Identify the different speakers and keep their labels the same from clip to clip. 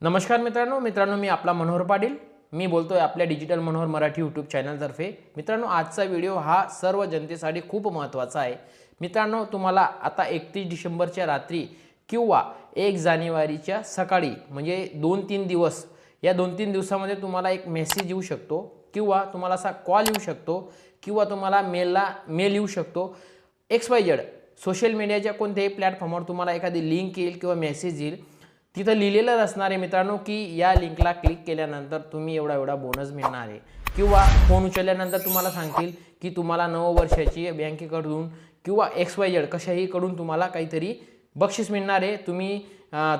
Speaker 1: नमस्कार मित्रांनो मी आपला मनोहर पाटील मी बोलतोय आपल्या डिजिटल मनोहर मराठी यूट्यूब चॅनलतर्फे। मित्रांनो आजचा व्हिडिओ हा सर्व जनतेसाठी खूप महत्त्वाचा आहे। मित्रांनो तुम्हाला आता 31 डिसेंबरच्या रात्री किंवा 1 जानेवारीच्या सकाळी म्हणजे 2-3 दिवस या 2-3 दिवसामध्ये तुम्हाला एक मेसेज येऊ शकतो किंवा तुम्हाला असा कॉल येऊ शकतो किंवा तुम्हाला मेल येऊ शकतो। XYZ सोशल मीडियाच्या कोणत्याही प्लॅटफॉर्मवर तुम्हाला एखादी लिंक येईल किंवा मेसेज येईल, तिथं लिहिलेलं असणार आहे मित्रांनो की या लिंकला क्लिक केल्यानंतर तुम्ही एवढा बोनस मिळणार आहे किंवा फोन उचलल्यानंतर तुम्हाला सांगतील की तुम्हाला 9 वर्षाची बँकेकडून किंवा XYZ कशाही कडून तुम्हाला काहीतरी बक्षीस मिळणार आहे।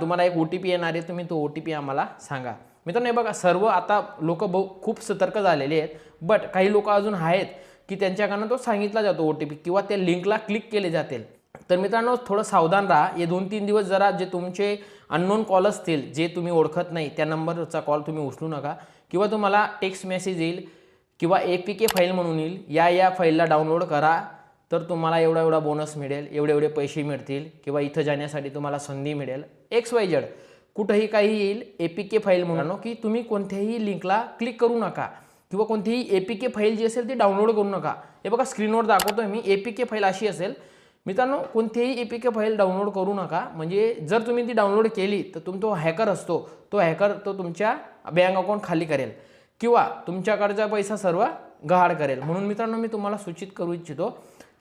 Speaker 1: तुम्हाला एक OTP येणार आहे, तुम्ही तो OTP आम्हाला सांगा। मित्रांनो हे बघा, सर्व आता लोक खूप सतर्क झालेले आहेत, बट काही लोक अजून आहेत की त्यांच्याकडून तो सांगितला जातो OTP किंवा त्या लिंकला क्लिक केले जातील। तर मित्रांनो थोडं सावधान राहा। हे 2-3 दिवस जरा जे तुमचे अननोन कॉल असतील, जे तुम्ही ओळखत नाही, त्या नंबरचा कॉल तुम्ही उचलू नका किंवा तुम्हाला टेक्स्ट मेसेज येईल किंवा APK फाईल म्हणून येईल, या फाईलला डाउनलोड करा तर तुम्हाला एवढा बोनस मिळेल, एवढे पैसे मिळतील किंवा इथं जाण्यासाठी तुम्हाला संधी मिळेल। XYZ कुठेही काही येईल APK फाईल म्हणून की तुम्ही कोणत्याही लिंकला क्लिक करू नका किंवा कोणतीही APK फाईल जी असेल ती डाउनलोड करू नका। हे बघा स्क्रीनवर दाखवतोय मी, APK फाईल अशी असेल। मित्रांनो कोणतीही APK फाईल डाउनलोड करू नका, म्हणजे जर तुम्ही ती डाउनलोड केली तर तो हॅकर असतो, तो हॅकर तुमच्या बँक अकाउंट खाली करेल किंवा तुमच्याकडचा पैसा सर्व गहाळ करेल। म्हणून मित्रांनो मी तुम्हाला सूचित करू इच्छितो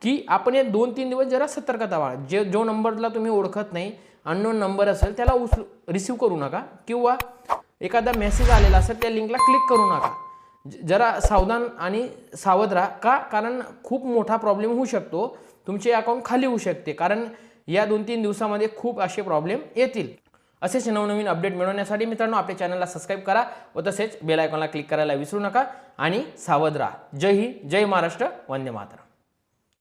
Speaker 1: की आपण हे 2-3 दिवस जरा सतर्कता बाळगा। जो नंबरला तुम्ही ओळखत नाही, अननोन नंबर असेल, त्याला रिसीव्ह करू नका किंवा एखादा मेसेज आलेला असेल त्या लिंकला क्लिक करू नका। जरा सावधान आणि सावध राहा का, कारण खूप मोठा प्रॉब्लेम होऊ शकतो, तुमचे अकाउंट खाली होऊ शकते, कारण या 2-3 दिवसामध्ये खूप असे प्रॉब्लेम येतील। असेच नवनवीन अपडेट मिळवण्यासाठी मित्रांनो आपल्या चॅनलला सबस्क्राईब करा व तसेच बेल आयकॉनला क्लिक करायला विसरू नका आणि सावध राहा। जय हिंद, जय महाराष्ट्र, वंदे मातरम।